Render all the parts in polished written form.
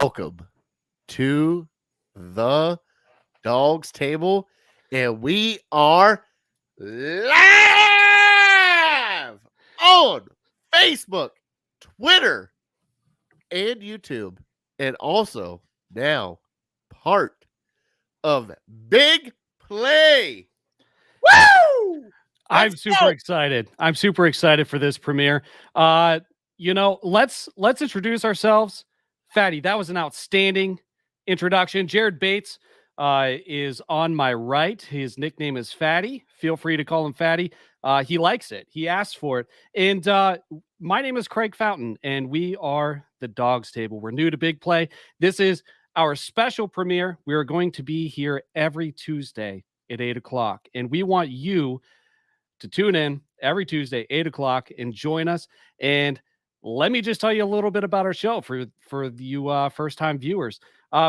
welcome to the Dawgs Table, and we are live on Facebook, Twitter, and YouTube, and also now part of Big Play. Woo! I'm super excited. I'm super excited for this premiere. Let's introduce ourselves. Fatty, that was an outstanding introduction. Jared Bates is on my right. His nickname is Fatty. Feel free to call him Fatty. He likes it. He asked for it. And my name is Craig Fountain, and we are the Dawgs Table. We're new to Big Play. This is our special premiere. We are going to be here every Tuesday at 8 o'clock, and we want you to tune in every Tuesday, 8 o'clock, and join us. And let me just tell you a little bit about our show for you first-time viewers.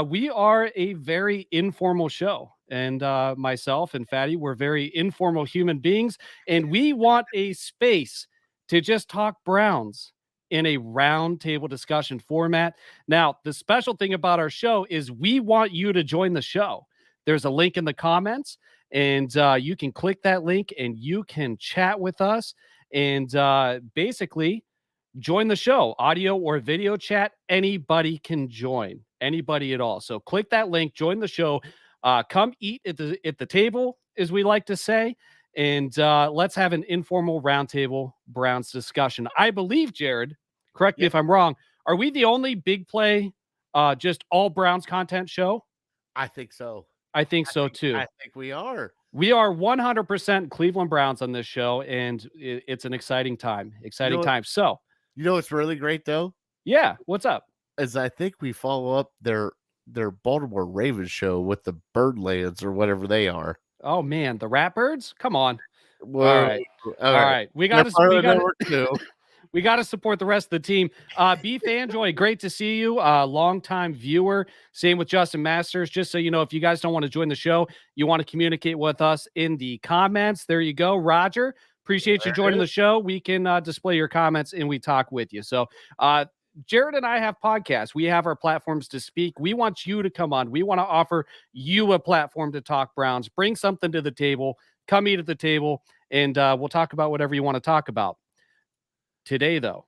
We are a very informal show, and myself and Fatty, we're very informal human beings, and we want a space to just talk Browns in a round table discussion format. Now, the special thing about our show is we want you to join the show. There's a link in the comments, and you can click that link and you can chat with us and basically join the show. Audio or video chat, anybody can join, anybody at all. So click that link, join the show, come eat at the table, as we like to say, and let's have an informal roundtable Browns discussion. I believe, Jared, correct me if I'm wrong, are we the only Big Play just all Browns content show? I think so. I think so too. I think we are. We are 100% Cleveland Browns on this show, and it's an exciting time. Exciting time. So, you know what's really great though? Yeah, what's up? Is I think we follow up their Baltimore Ravens show with the Birdlands or whatever they are. Oh man, the Ratbirds? Come on. Well, all right. We got to we got to support the rest of the team. B Fanjoy, great to see you. Longtime viewer. Same with Justin Masters. Just so you know, if you guys don't want to join the show, you want to communicate with us in the comments. There you go, Roger. Appreciate you joining the show. We can display your comments and we talk with you. So, Jared and I have podcasts. We have our platforms to speak. We want you to come on. We want to offer you a platform to talk Browns. Bring something to the table. Come eat at the table, and we'll talk about whatever you want to talk about. Today, though,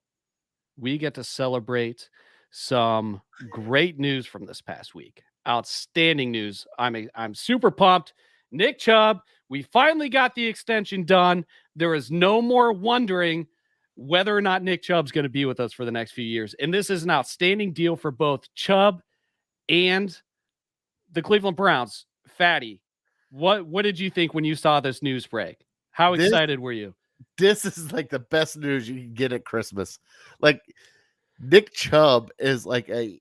we get to celebrate some great news from this past week. Outstanding news. I'm super pumped. Nick Chubb, we finally got the extension done. There is no more wondering whether or not Nick Chubb's going to be with us for the next few years. And this is an outstanding deal for both Chubb and the Cleveland Browns. Fatty, what did you think when you saw this news break? How excited were you? This is like the best news you can get at Christmas. Like, Nick Chubb is like a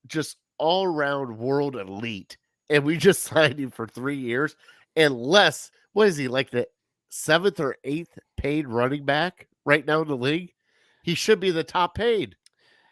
just all-around world elite, and we just signed him for 3 years. Unless, what is he, like the 7th or 8th paid running back right now in the league? He should be the top paid.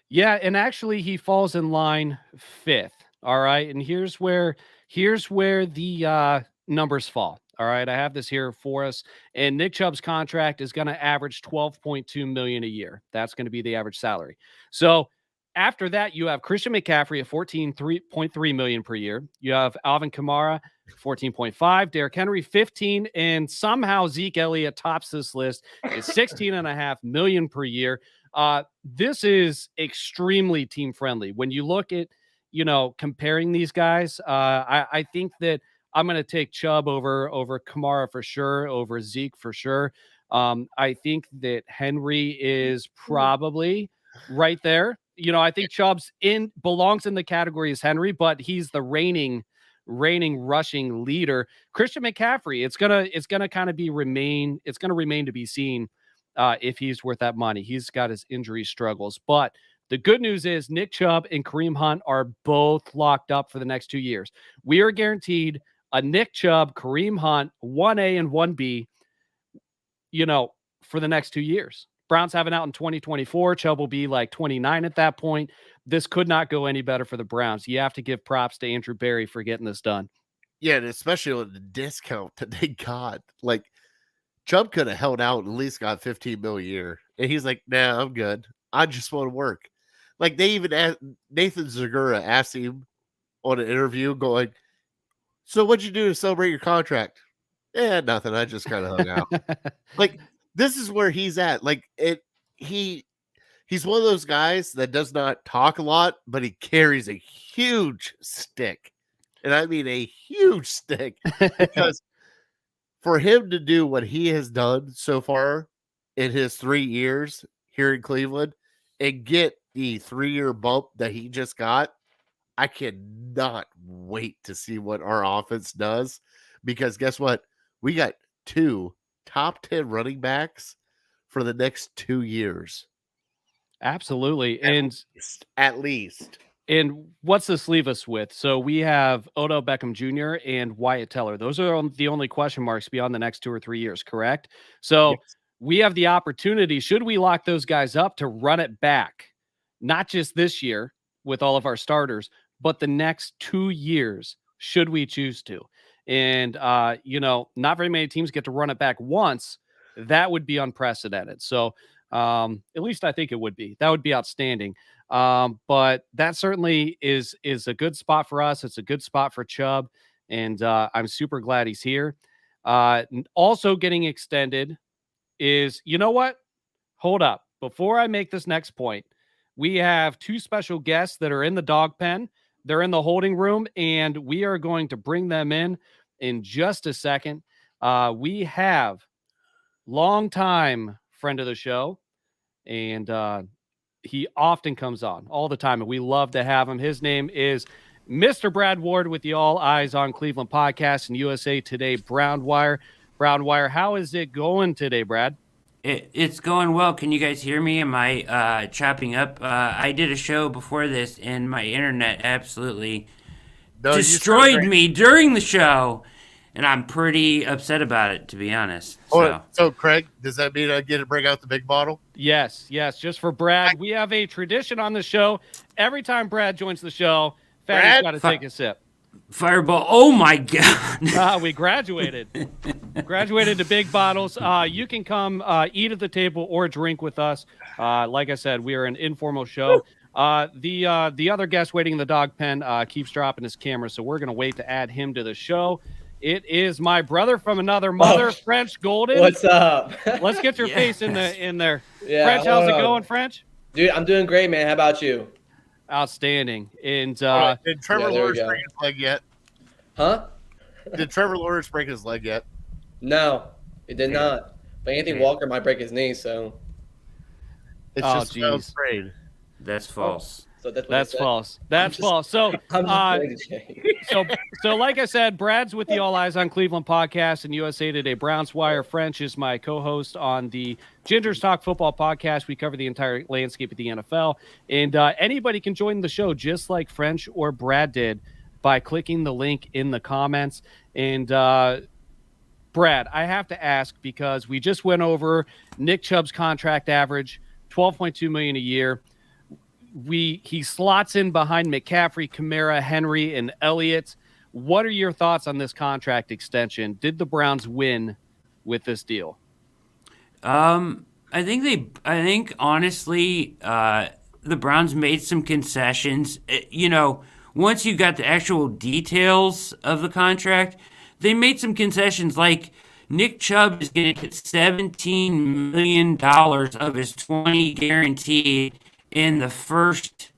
Yeah, and actually he falls in line 5th. All right, and here's where the numbers fall. All right, I have this here for us, and Nick Chubb's contract is going to average $12.2 million a year. That's going to be the average salary. So after that, you have Christian McCaffrey at $14.3 million per year. You have Alvin Kamara, 14.5, Derrick Henry, 15, and somehow Zeke Elliott tops this list at $16.5 million per year. This is extremely team friendly. When you look at, comparing these guys, I think that I'm going to take Chubb over Kamara for sure, over Zeke for sure. I think that Henry is probably right there. I think Chubb's belongs in the category as Henry, but he's the reigning rushing leader. Christian McCaffrey, it's gonna kind of remain to be seen if he's worth that money. He's got his injury struggles, but the good news is Nick Chubb and Kareem Hunt are both locked up for the next 2 years. We are guaranteed a Nick Chubb, Kareem Hunt, 1A and 1B, for the next 2 years. Browns have it out in 2024. Chubb will be like 29 at that point. This could not go any better for the Browns. You have to give props to Andrew Berry for getting this done. Yeah, and especially with the discount that they got. Like, Chubb could have held out and at least got $15 million a year. And he's like, nah, I'm good. I just want to work. Like they even asked, Nathan Zagura asked him on an interview, going, "So what'd you do to celebrate your contract?" Yeah, nothing. I just kind of hung out. Like this is where he's at. Like he's one of those guys that does not talk a lot, but he carries a huge stick. And I mean a huge stick, because for him to do what he has done so far in his 3 years here in Cleveland and get the 3-year bump that he just got, I cannot wait to see what our offense does, because guess what? We got 2 top 10 running backs for the next 2 years. Absolutely. At least. And what's this leave us with? So we have Odell Beckham Jr. and Wyatt Teller. Those are the only question marks beyond the next 2 or 3 years, correct? So Yes. we have the opportunity, should we lock those guys up, to run it back, not just this year with all of our starters, but the next 2 years, should we choose to. And, not very many teams get to run it back once. That would be unprecedented. So at least I think it would be. That would be outstanding. But that certainly is a good spot for us. It's a good spot for Chubb, and I'm super glad he's here. Also getting extended is, you know what? Hold up. Before I make this next point, we have 2 special guests that are in the dog pen. They're in the holding room, and we are going to bring them in just a second. We have longtime friend of the show, and he often comes on all the time, and we love to have him. His name is Mr. Brad Ward with the All Eyes on Cleveland podcast and USA Today Brown Wire. Brown Wire, how is it going today, Brad? It's going well. Can you guys hear me? Am I chopping up? I did a show before this, and my internet absolutely destroyed me during the show, and I'm pretty upset about it, to be honest. So Craig, does that mean I get to bring out the big bottle? Yes. Just for Brad. We have a tradition on the show. Every time Brad joins the show, Fatty's got to take a sip. Fireball. Oh, my God. We graduated. Graduated to big bottles. You can come eat at the table or drink with us. Like I said, we are an informal show. The other guest waiting in the dog pen keeps dropping his camera, so we're going to wait to add him to the show. It is my brother from another mother, French Golden. What's up? Let's get your face in there. Yeah, French, how's it going, French? Dude, I'm doing great, man. How about you? Outstanding. And did Trevor Lawrence break his leg yet? Huh? Did Trevor Lawrence break his leg yet? No, it did not. But Anthony Walker might break his knee, so. It's just afraid. That's false. So that's false. That's false. So, so like I said, Brad's with the All Eyes on Cleveland podcast and USA Today Browns Wire. French is my co-host on the Gingers Talk Football podcast. We cover the entire landscape of the NFL, and anybody can join the show just like French or Brad did by clicking the link in the comments. And Brad, I have to ask, because we just went over Nick Chubb's contract average, $12.2 million a year. He slots in behind McCaffrey, Kamara, Henry, and Elliott. What are your thoughts on this contract extension? Did the Browns win with this deal? I think honestly, the Browns made some concessions. Once you got the actual details of the contract, they made some concessions. Like Nick Chubb is going to get $17 million of his $20 guaranteed in the first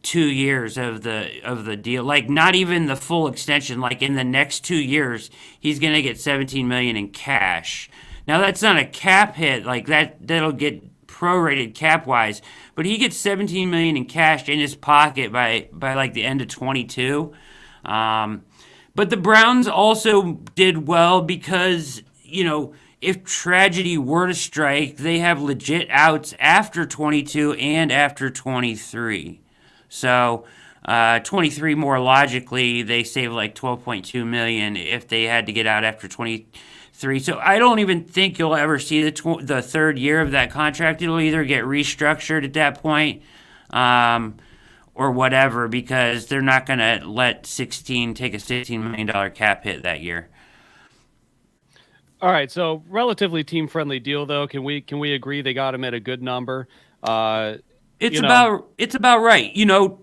2 years of the deal. Like, not even the full extension. Like, in the next 2 years, he's going to get $17 million in cash. Now, that's not a cap hit. Like, that'll get prorated cap-wise. But he gets $17 million in cash in his pocket by like, the end of 22. But the Browns also did well because, if tragedy were to strike, they have legit outs after 22 and after 23. So 23 more logically, they save like $12.2 million if they had to get out after 23. So I don't even think you'll ever see the third year of that contract. It'll either get restructured at that point or whatever, because they're not going to let take a $16 million cap hit that year. All right, so relatively team-friendly deal, though. Can we agree they got him at a good number? It's you know, about right.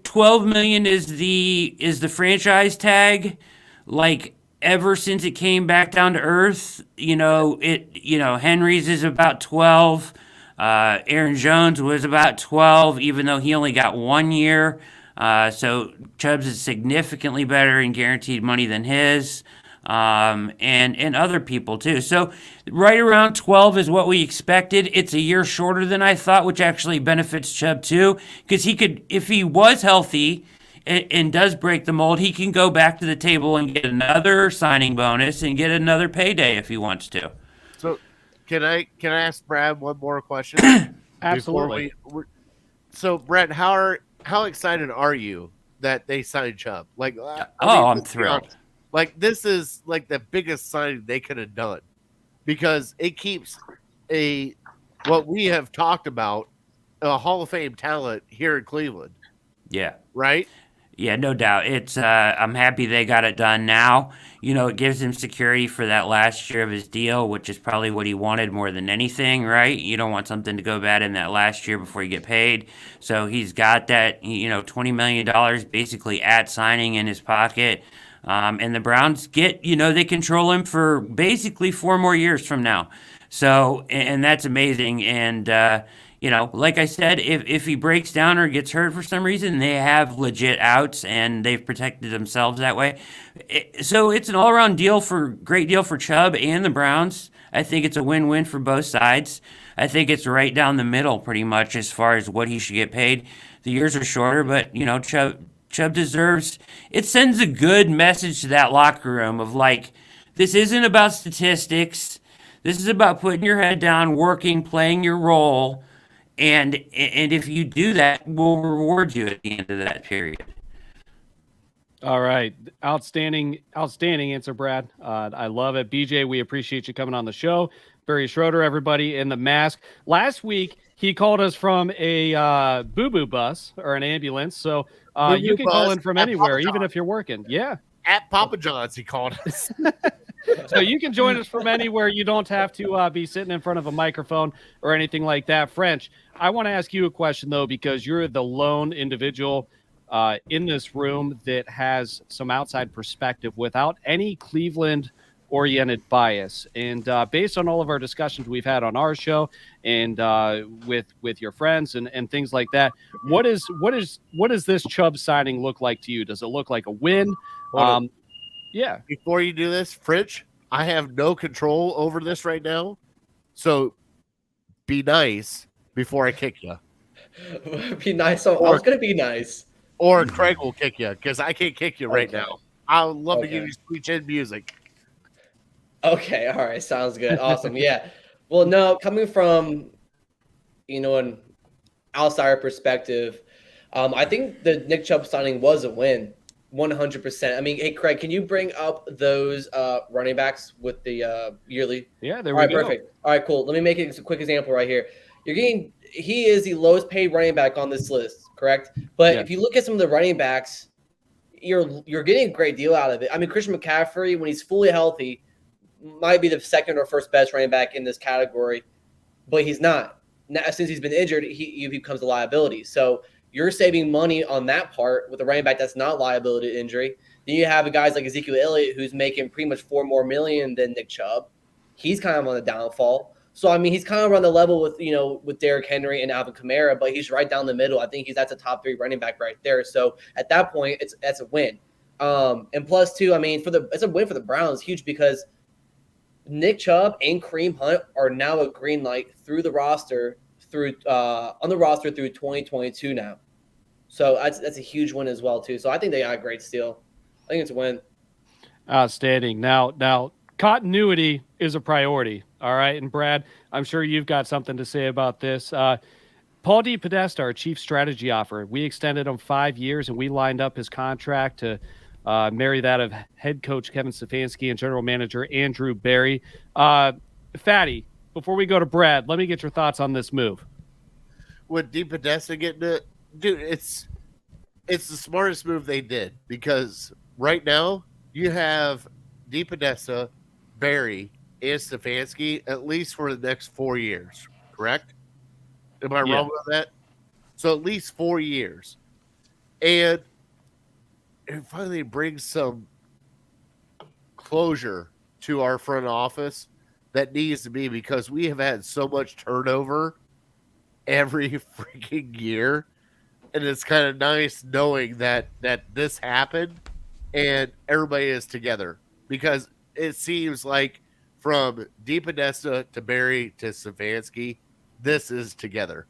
12 million is the franchise tag. Like ever since it came back down to earth, Henry's is about 12. Aaron Jones was about 12, even though he only got 1 year. So Chubb's is significantly better in guaranteed money than his, and other people too. So right around 12 is what we expected. It's a year shorter than I thought, which actually benefits Chubb too, because he could, if he was healthy and does break the mold, he can go back to the table and get another signing bonus and get another payday if he wants to. So, can I ask Brad one more question? absolutely. So, Brad, how excited are you that they signed Chubb? Like, I'm let's be thrilled. honest. Like, this is like the biggest signing they could have done because it keeps what we have talked about, a Hall of Fame talent here in Cleveland. Yeah. Right? Yeah, no doubt. It's I'm happy they got it done now. It gives him security for that last year of his deal, which is probably what he wanted more than anything, right? You don't want something to go bad in that last year before you get paid. So he's got that, $20 million basically at signing in his pocket. And the Browns they control him for basically 4 more years from now. So, and that's amazing. And, like I said, if he breaks down or gets hurt for some reason, they have legit outs and they've protected themselves that way. So it's an all-around great deal for Chubb and the Browns. I think it's a win-win for both sides. I think it's right down the middle pretty much as far as what he should get paid. The years are shorter, but, Chubb deserves. It sends a good message to that locker room of like, this isn't about statistics. This is about putting your head down, working, playing your role, and if you do that, we'll reward you at the end of that period. All right. Outstanding answer, Brad. I love it. BJ, we appreciate you coming on the show. Barry Schroeder, everybody in the mask. Last week, he called us from a boo-boo bus or an ambulance. So you can call in from anywhere, even if you're working. Yeah. At Papa John's, he called us. So you can join us from anywhere. You don't have to be sitting in front of a microphone or anything like that. French, I want to ask you a question, though, because you're the lone individual in this room that has some outside perspective without any Cleveland-oriented bias. And based on all of our discussions we've had on our show and with your friends and things like that, what does this Chubb signing look like to you? Does it look like a win? Yeah. Before you do this, Fritch, I have no control over this right now. So be nice before I kick you. Be nice. I was going to be nice. Or Craig will kick you because I can't kick you right now. I would love to give you sweet chin music. Okay. All right. Sounds good. Awesome. Yeah. Well, no, coming from, an outsider perspective, I think the Nick Chubb signing was a win. 100%. I mean, hey, Craig, can you bring up those running backs with the yearly? Yeah, there we go. All right, go. Perfect. All right, cool. Let me make it a quick example right here. He is the lowest paid running back on this list, correct? But if you look at some of the running backs, you're getting a great deal out of it. I mean, Christian McCaffrey, when he's fully healthy, might be the second or first best running back in this category, but he's not. Now, since he's been injured, he becomes a liability. So you're saving money on that part with a running back that's not liability to injury. Then you have guys like Ezekiel Elliott, who's making pretty much $4 more million than Nick Chubb. He's kind of on the downfall. So, I mean, he's kind of on the level with Derrick Henry and Alvin Kamara, but he's right down the middle. I think that's a top 3 running back right there. So at that point, that's a win. And plus, too, I mean, it's a win for the Browns, huge, because Nick Chubb and Kareem Hunt are now a green light through the roster through 2022 now. So that's a huge win as well, too. So I think they got a great steal. I think it's a win. Outstanding. Now, continuity is a priority. All right. And Brad, I'm sure you've got something to say about this. Paul DePodesta, our chief strategy officer, we extended him 5 years and we lined up his contract to marry that of head coach Kevin Stefanski and general manager Andrew Berry. Fatty, before we go to Brad, let me get your thoughts on this move. With DePodesta getting it, dude, it's the smartest move they did because right now you have DePodesta, Berry, and Stefanski at least for the next 4 years, correct? Am I wrong with that? So at least 4 years. And it finally brings some closure to our front office that needs to be, because we have had so much turnover every freaking year. And it's kind of nice knowing that this happened and everybody is together, because it seems like from DePodesta to Barry to Stefanski, this is together.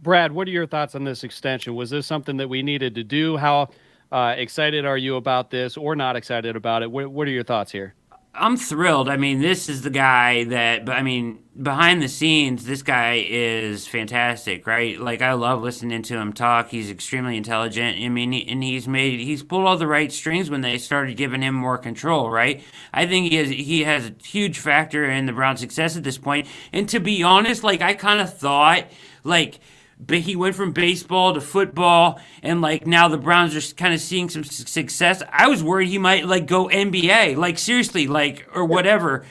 Brad, what are your thoughts on this extension? Was this something that we needed to do? How excited are you about this, or not excited about it? What are your thoughts here? I'm thrilled. I mean, this is the guy that, I mean, behind the scenes, this guy is fantastic, right? Like, I love listening to him talk. He's extremely intelligent. I mean, and he's pulled all the right strings when they started giving him more control, right? I think he has a huge factor in the Browns' success at this point. And to be honest, like, I kind of thought, like, but he went from baseball to football, and like now the Browns are kind of seeing some success. I was worried he might like go NBA, like seriously, like or whatever.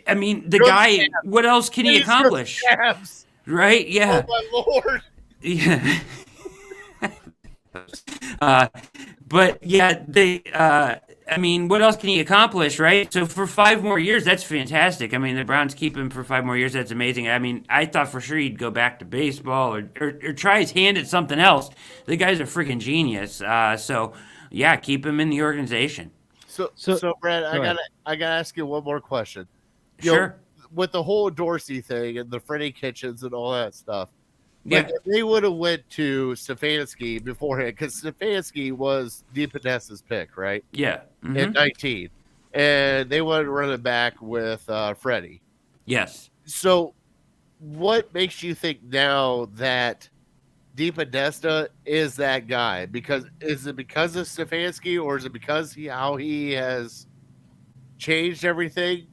I mean, the guy, what else can he accomplish? Right? Yeah. Oh my Lord. Yeah. But yeah, I mean, what else can he accomplish, right? So for 5 more years, that's fantastic. I mean, the Browns keep him for 5 more years. That's amazing. I mean, I thought for sure he'd go back to baseball or try his hand at something else. The guy's a freaking genius. So yeah, keep him in the organization. So Brad, I gotta ask you one more question. Sure. With the whole Dorsey thing and the Freddie Kitchens and all that stuff, yeah, like if they would have went to Stefanski beforehand, because Stefanski was DePodesta's pick, right? Yeah. Mm-hmm. In 19, and they wanted to run it back with Freddie. Yes. So, what makes you think now that DePodesta is that guy? Because is it because of Stefanski, or is it because how he has changed everything?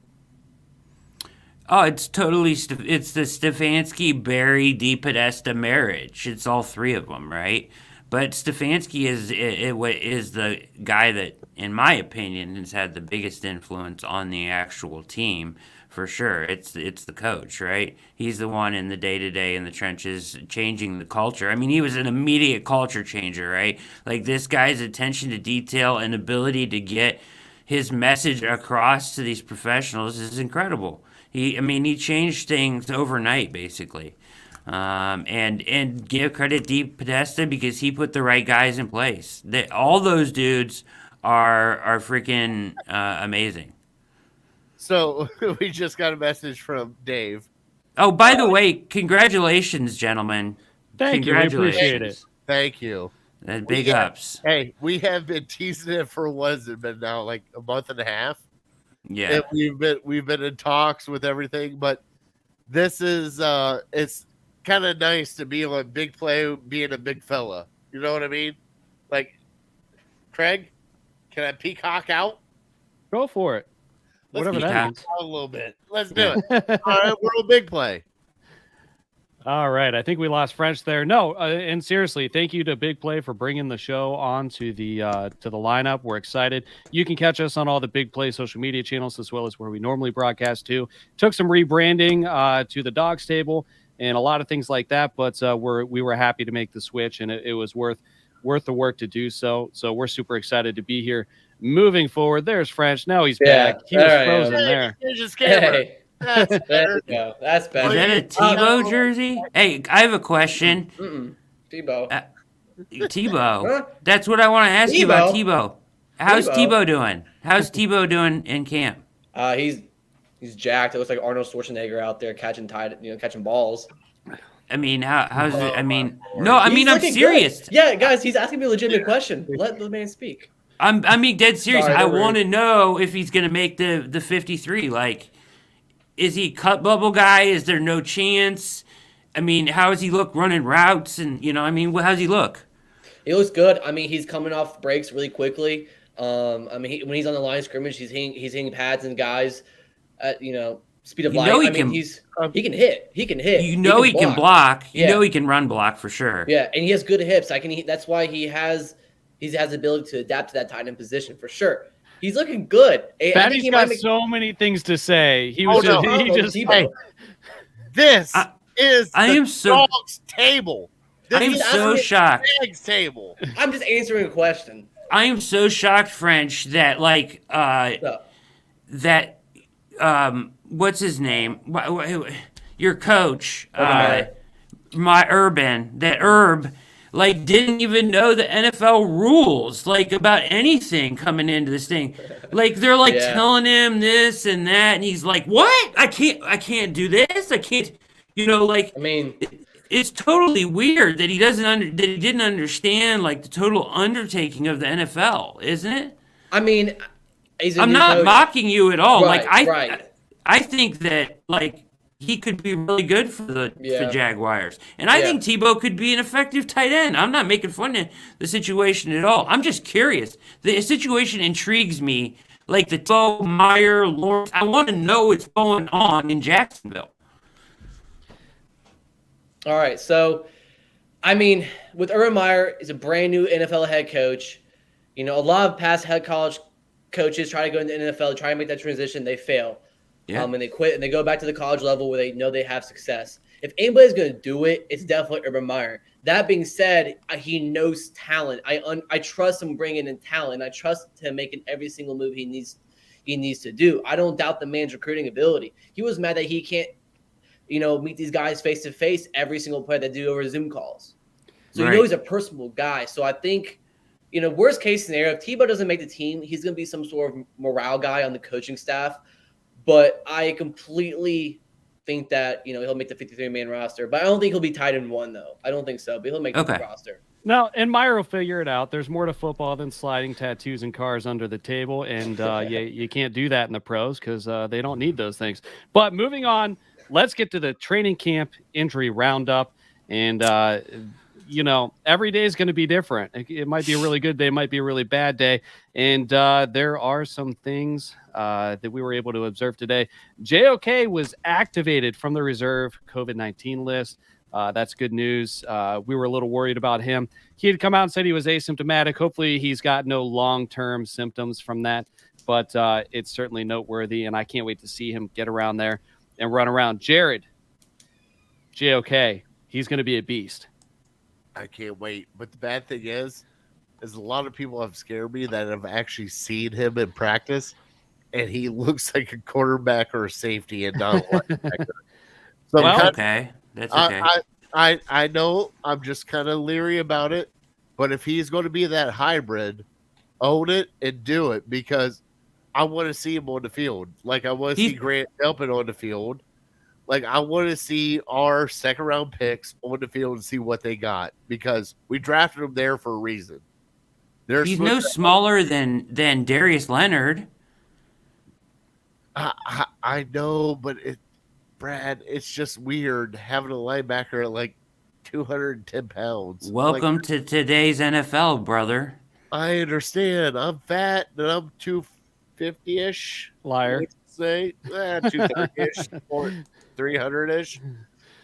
Oh, it's totally it's the Stefanski Barry DePodesta marriage. It's all 3 of them, right? But Stefanski is the guy that, in my opinion, has had the biggest influence on the actual team for sure. It's the coach, right? He's the one in the day-to-day in the trenches changing the culture. I mean, he was an immediate culture changer, right? Like this guy's attention to detail and ability to get his message across to these professionals is incredible. He changed things overnight, basically. And give credit to DePodesta because he put the right guys in place. All those dudes are freaking amazing. So we just got a message from Dave. Oh, by the way, congratulations, gentlemen. Thank you. We appreciate it. Thank you. Big ups. Hey, we have been teasing it for what's it been now, like a month and a half. Yeah, and we've been in talks with everything, but this is it's kind of nice to be on Big Play, being a big fella. You know what I mean? Like, Craig, can I peacock out? Go for it. Whatever that means. A little bit. Let's do it. All right, we're on Big Play. All right. I think we lost French there. No, and seriously, thank you to Big Play for bringing the show on to the lineup. We're excited. You can catch us on all the Big Play social media channels as well as where we normally broadcast to. Took some rebranding to the Dawgs Table and a lot of things like that, but we were happy to make the switch, and it was worth the work to do so. So we're super excited to be here. Moving forward, there's French. Now he's back. He was frozen there. Hey. That's better. That's better. Is that a Tebow jersey? Hey, I have a question. Tebow. Tebow. Huh? That's what I want to ask you about Tebow. How's Tebow? Tebow doing? How's Tebow doing in camp? He's jacked. It looks like Arnold Schwarzenegger out there catching balls. I mean, how's it? I mean, no, I mean, I'm serious. Good. Yeah, guys, he's asking me a legitimate question. Let the man speak. I'm dead serious. Sorry, I want to know if he's gonna make the 53. Like, is he a cut bubble guy? Is there no chance? I mean, how does he look running routes? And how's he look? He looks good. I mean, he's coming off breaks really quickly. When he's on the line of scrimmage, he's hitting pads and guys at speed of light. He can hit. He can hit. He can block. He can run block for sure. Yeah, and he has good hips. That's why he has the ability to adapt to that tight end position for sure. He's looking good. Fatty's got so many things to say. This is I the am so Dawgs Table. I am is so the shocked. Dawgs Table. I'm just answering a question. I am so shocked, French, that like So, that what's his name? Your coach, Urban Meyer. my Urban, that Herb, like didn't even know the NFL rules, like about anything coming into this thing. Like they're like Yeah. telling him this and that, and he's like, "What? I can't do this. I can't." You know, like I mean, it's totally weird that he didn't understand like the total undertaking of the NFL, isn't it? I mean, he's a I'm new not coach. mocking you at all. Right, Like right. I think that like he could be really good for the Yeah. Jaguars, and I Yeah. think Tebow could be an effective tight end. I'm not making fun of the situation at all. I'm just curious. The situation intrigues me. Like the Tebow, Meyer, Lawrence. I want to know what's going on in Jacksonville. All right, so I mean, with Urban Meyer, he's a brand new NFL head coach. You know, a lot of past head college coaches try to go into the NFL, try to make that transition, they fail. Yeah. And they quit and they go back to the college level where they know they have success. If anybody's going to do it, it's definitely Urban Meyer. That being said, he knows talent. I trust him bringing in talent. I trust him making every single move he needs to do. I don't doubt the man's recruiting ability. He was mad that he can't, meet these guys face to face every single play they do over Zoom calls. So Right. you know he's a personable guy. So I think, worst case scenario, if Tebow doesn't make the team, he's going to be some sort of morale guy on the coaching staff. But I completely think that, he'll make the 53-man roster. But I don't think he'll be tied in one, though. I don't think so. But he'll make the roster. No, and Meyer will figure it out. There's more to football than sliding tattoos and cars under the table. And you can't do that in the pros because they don't need those things. But moving on, let's get to the training camp injury roundup. And, every day is going to be different. It might be a really good day, might be a really bad day. And there are some things that we were able to observe today. JOK was activated from the reserve COVID-19 list. That's good news. We were a little worried about him. He had come out and said he was asymptomatic. Hopefully he's got no long-term symptoms from that, but it's certainly noteworthy, and I can't wait to see him get around there and run around. Jared, JOK, he's going to be a beast. I can't wait. But the bad thing is a lot of people have scared me that have actually seen him in practice, and he looks like a quarterback or a safety and not a linebacker. So Well, Okay, that's okay. I know I'm just kind of leery about it, but if he's going to be that hybrid, own it and do it, because I want to see him on the field. Like I want to see Grant Delpit on the field. Like I want to see our second round picks on the field and see what they got, because we drafted them there for a reason. He's no smaller than Darius Leonard. I know, but Brad, it's just weird having a linebacker at like 210 pounds. Welcome to today's NFL, brother. I understand. I'm fat and I'm 250-ish. Liar. Say 230-ish or 300-ish.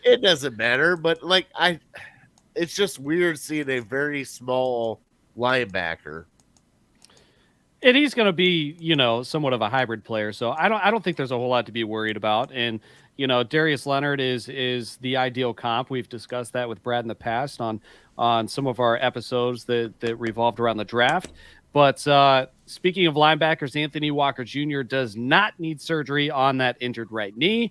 It doesn't matter, but it's just weird seeing a very small linebacker. And he's going to be, somewhat of a hybrid player. So I don't think there's a whole lot to be worried about. And, Darius Leonard is the ideal comp. We've discussed that with Brad in the past on some of our episodes that revolved around the draft. But speaking of linebackers, Anthony Walker Jr. does not need surgery on that injured right knee.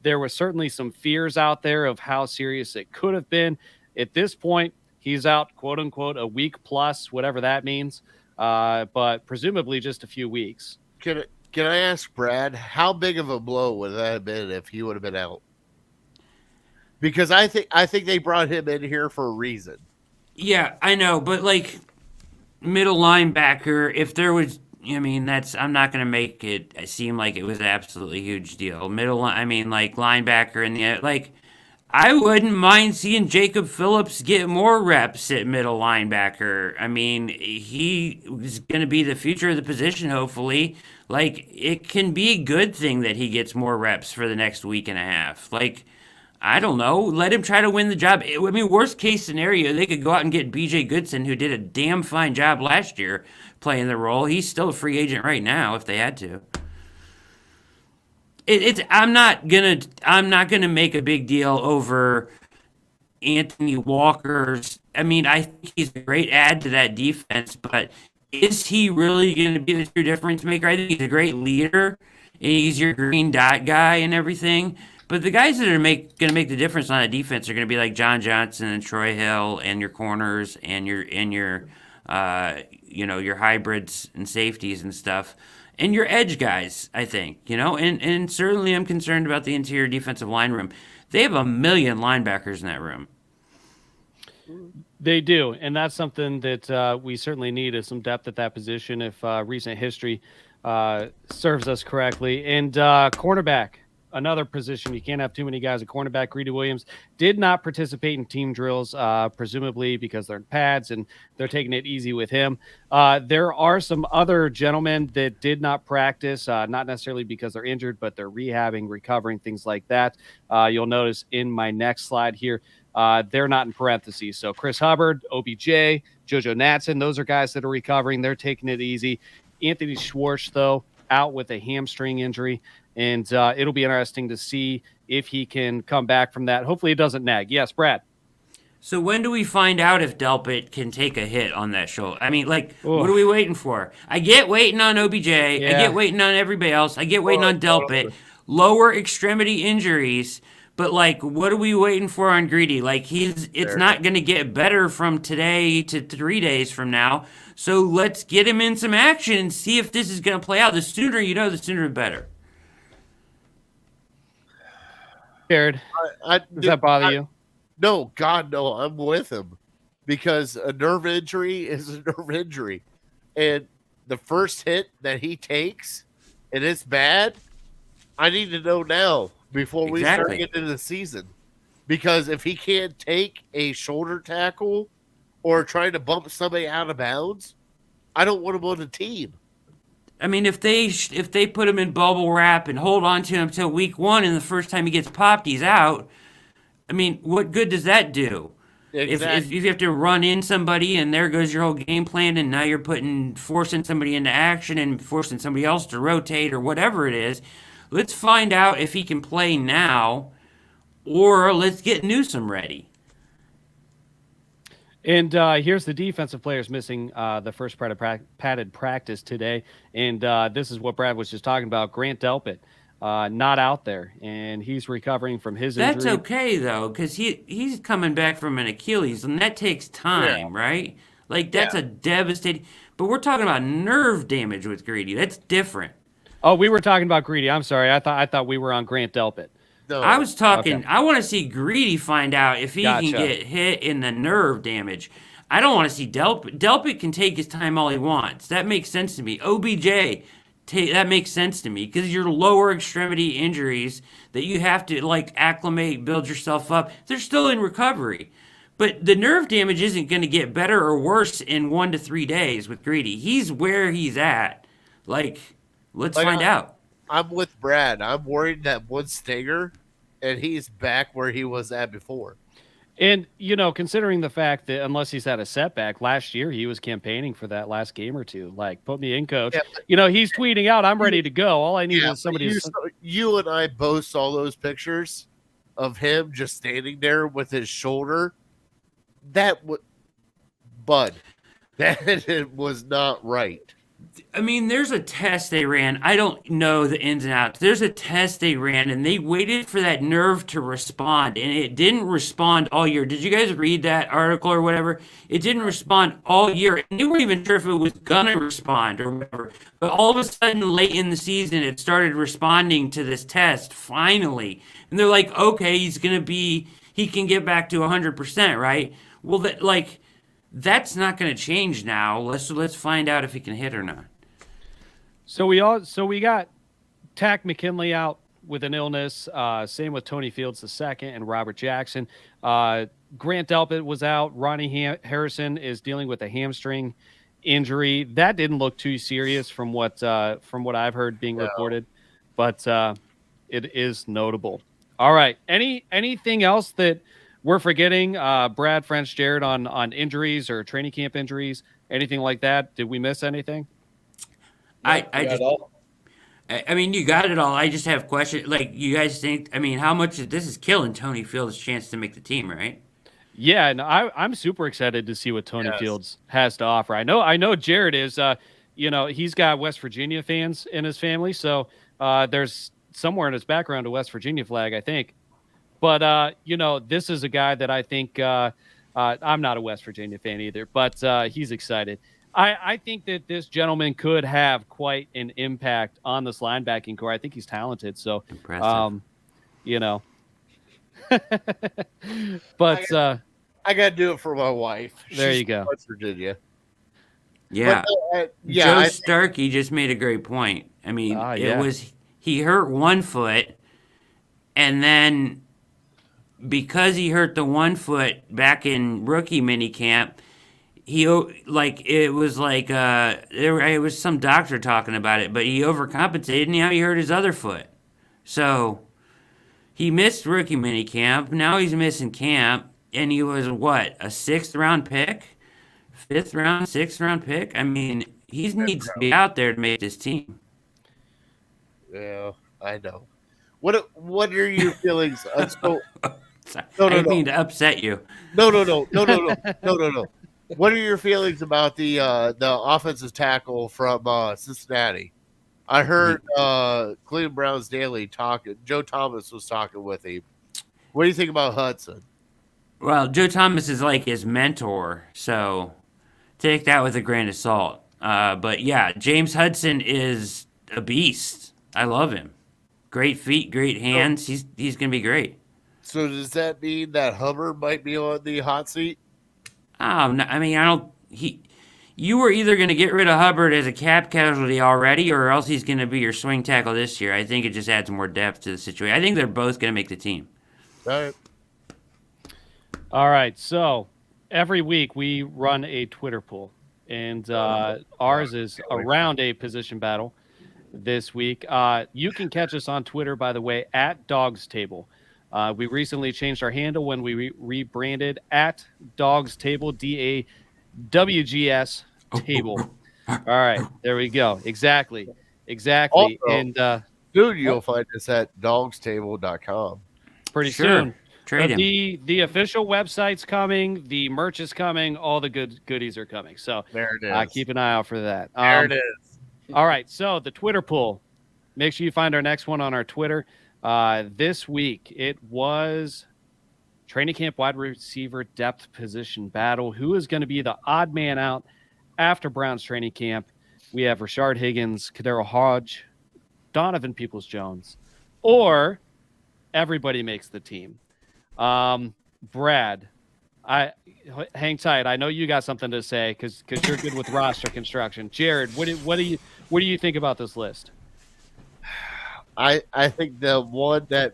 There was certainly some fears out there of how serious it could have been. At this point, he's out, quote unquote, a week plus, whatever that means. But presumably just a few weeks. Can I ask Brad, how big of a blow would that have been if he would have been out? Because I think they brought him in here for a reason. Yeah, I know, but like middle linebacker, if there was, I'm not going to make it seem like it was an absolutely huge deal. Linebacker in the I wouldn't mind seeing Jacob Phillips get more reps at middle linebacker. I mean, he is going to be the future of the position, hopefully. It can be a good thing that he gets more reps for the next week and a half. I don't know. Let him try to win the job. Worst case scenario, they could go out and get B.J. Goodson, who did a damn fine job last year playing the role. He's still a free agent right now if they had to. I'm not gonna make a big deal over Anthony Walker's. I mean, I think he's a great add to that defense, but is he really going to be the true difference maker? I think he's a great leader, and he's your green dot guy and everything. But the guys that are going to make the difference on that defense are going to be like John Johnson and Troy Hill and your corners and your your hybrids and safeties and stuff. And your edge guys, I think, and certainly I'm concerned about the interior defensive line room. They have 1 million linebackers in that room. They do, and that's something that we certainly need is some depth at that position if recent history serves us correctly. And cornerback, another position. You can't have too many guys at cornerback. Greedy Williams did not participate in team drills, presumably because they're in pads and they're taking it easy with him. There are some other gentlemen that did not practice, not necessarily because they're injured, but they're rehabbing, recovering, things like that. You'll notice in my next slide here, they're not in parentheses. So Chris Hubbard, OBJ, JoJo Natson, those are guys that are recovering. They're taking it easy. Anthony Schwartz, though, out with a hamstring injury. And it'll be interesting to see if he can come back from that. Hopefully it doesn't nag. Yes, Brad. So when do we find out if Delpit can take a hit on that shoulder? I mean, what Oof. are we waiting for? I get waiting on OBJ. I get waiting on everybody else. I get waiting on Delpit. Lower extremity injuries. But, what are we waiting for on Greedy? It's not going to get better from today to 3 days from now. So let's get him in some action and see if this is going to play out. The sooner the sooner the better. Jared, does that bother you? No, God, no. I'm with him because a nerve injury is a nerve injury. And the first hit that he takes, and it's bad, I need to know now before we start getting into the season. Because if he can't take a shoulder tackle or trying to bump somebody out of bounds, I don't want him on the team. I mean, if they put him in bubble wrap and hold on to him until week 1 and the first time he gets popped, he's out, I mean, what good does that do? Exactly. If you have to run in somebody and there goes your whole game plan and now you're forcing somebody into action and forcing somebody else to rotate or whatever it is, let's find out if he can play now or let's get Newsome ready. And here's the defensive players missing the first padded practice today. And this is what Brad was just talking about. Grant Delpit, not out there, and he's recovering from his injury. That's okay, though, because he's coming back from an Achilles, and that takes time, right? That's a devastating... But we're talking about nerve damage with Greedy. That's different. Oh, we were talking about Greedy. I'm sorry. I thought we were on Grant Delpit. No. I was talking. Okay. I want to see Greedy find out if he Gotcha. can get hit in the nerve damage. I don't want to see Delpit. Delpit can take his time all he wants. That makes sense to me. OBJ, that makes sense to me because your lower extremity injuries that you have to acclimate, build yourself up. They're still in recovery, but the nerve damage isn't going to get better or worse in 1 to 3 days with Greedy. He's where he's at. Let's find out. I'm with Brad. I'm worried that one stinger, and he's back where he was at before. And, considering the fact that unless he's had a setback, last year he was campaigning for that last game or two. Put me in, coach. Yeah, he's tweeting out, I'm ready to go. All I need is somebody You and I both saw those pictures of him just standing there with his shoulder. That was not right. I mean, there's a test they ran. I don't know the ins and outs. There's a test they ran, and they waited for that nerve to respond, and it didn't respond all year. Did you guys read that article or whatever? It didn't respond all year, and they weren't even sure if it was going to respond or whatever. But all of a sudden, late in the season, it started responding to this test, finally. And they're like, okay, he can get back to 100%, right? Well, that's not going to change now. Let's find out if he can hit or not. So we got Tack McKinley out with an illness. Same with Tony Fields II and Robert Jackson. Grant Delpit was out. Ronnie Harrison is dealing with a hamstring injury. That didn't look too serious from what I've heard being reported, but it is notable. All right. Anything else that we're forgetting, Brad, French, Jared, on injuries or training camp injuries, anything like that? Did we miss anything? I mean, you got it all. I just have questions. Like, you guys think? I mean, how much this is killing Tony Fields' chance to make the team, right? Yeah, and I'm super excited to see what Tony Yes. Fields has to offer. I know Jared is. He's got West Virginia fans in his family, so there's somewhere in his background a West Virginia flag, I think. But this is a guy that I think I'm not a West Virginia fan either, but he's excited. I think that this gentleman could have quite an impact on this linebacking core. I think he's talented, so Impressive. you know. But I got to do it for my wife. There She's you go. from West Virginia. Yeah. Yeah. Joe Starkey just made a great point. I mean, he hurt one foot, and then because he hurt the one foot back in rookie minicamp, it was some doctor talking about it, but he overcompensated and now he hurt his other foot. So he missed rookie minicamp. Now he's missing camp, and he was what, a 6th round pick, 5th round, 6th round pick. I mean, he needs to be out there to make this team. Yeah, I know. What are your feelings? I didn't mean to upset you. No. What are your feelings about the offensive tackle from Cincinnati? I heard Cleveland Browns Daily talking. Joe Thomas was talking with him. What do you think about Hudson? Well, Joe Thomas is like his mentor, so take that with a grain of salt. But yeah, James Hudson is a beast. I love him. Great feet, great hands. He's gonna be great. So does that mean that Hubbard might be on the hot seat? I mean, you were either going to get rid of Hubbard as a cap casualty already, or else he's going to be your swing tackle this year. I think it just adds more depth to the situation. I think they're both going to make the team. All right. So every week we run a Twitter poll, and ours is around a position battle this week. You can catch us on Twitter, by the way, at Dawgs Table. We recently changed our handle when we rebranded at Dawgs Table, DAWGS Table. All right, there we go. Exactly. Also, and dude, you'll find us at dawgstable.com. Pretty soon. Trade him. The official website's coming. The merch is coming. All the goodies are coming. So there it is. Keep an eye out for that. There it is. All right, so the Twitter poll. Make sure you find our next one on our Twitter. This week, it was training camp wide receiver depth position battle. Who is going to be the odd man out after Browns training camp? We have Rashard Higgins, Kadero Hodge, Donovan Peoples-Jones, or everybody makes the team. Brad, hang tight. I know you got something to say because you're good with roster construction. Jared, what do you think about this list? I think the one that,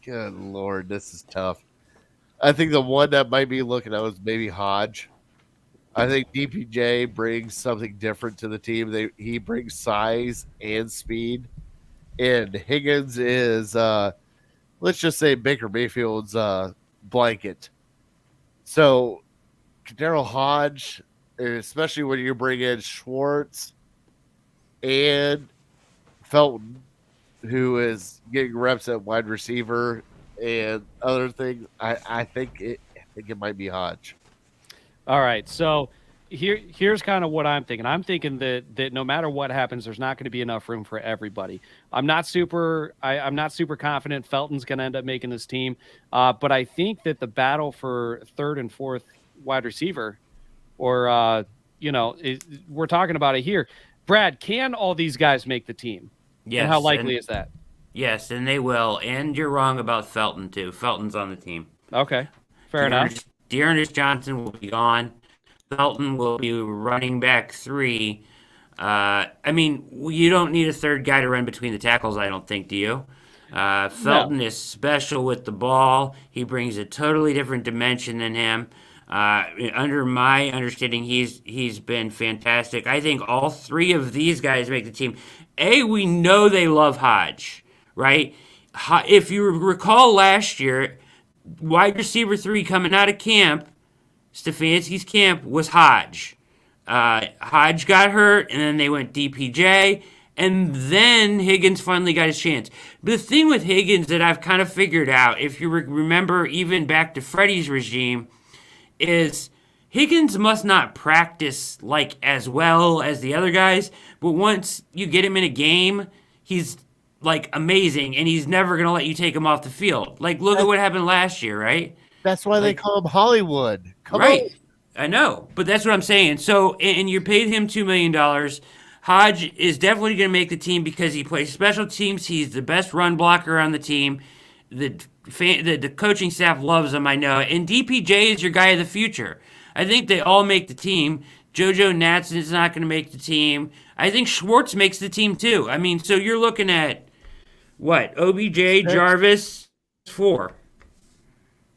good Lord, this is tough. I think the one that might be looking at was maybe Hodge. I think DPJ brings something different to the team. He brings size and speed. And Higgins is, let's just say Baker Mayfield's blanket. So, Daryl Hodge, especially when you bring in Schwartz and Felton, who is getting reps at wide receiver and other things, I think it might be Hodge. All right, so here's kind of what I'm thinking. I'm thinking that no matter what happens, there's not going to be enough room for everybody. I'm not super confident Felton's going to end up making this team, but I think that the battle for third and fourth wide receiver, or we're talking about it here. Brad, can all these guys make the team? Yes. And how likely is that? Yes, and they will. And you're wrong about Felton, too. Felton's on the team. Okay. Fair enough. Dearness Johnson will be gone. Felton will be running back 3. I mean, you don't need a third guy to run between the tackles, I don't think, do you? Felton is special with the ball. He brings a totally different dimension than him. Under my understanding, he's been fantastic. I think all 3 of these guys make the team. We know they love Hodge, right? If you recall last year, wide receiver 3 coming out of camp, Stefanski's camp, was Hodge. Hodge got hurt, and then they went DPJ, And then Higgins finally got his chance. But the thing with Higgins that I've kind of figured out, if you remember even back to Freddie's regime, is Higgins must not practice like as well as the other guys, but once you get him in a game, he's like amazing, and he's never going to let you take him off the field. Like, look at what happened last year, right? That's why they call him Hollywood. Come Right. on. I know, but that's what I'm saying. So, and you paid him $2 million. Hodge is definitely going to make the team because he plays special teams. He's the best run blocker on the team. The coaching staff loves him, I know. And DPJ is your guy of the future. I think they all make the team. JoJo Natson is not going to make the team. I think Schwartz makes the team too. I mean, so you're looking at what? OBJ, Jarvis, 4.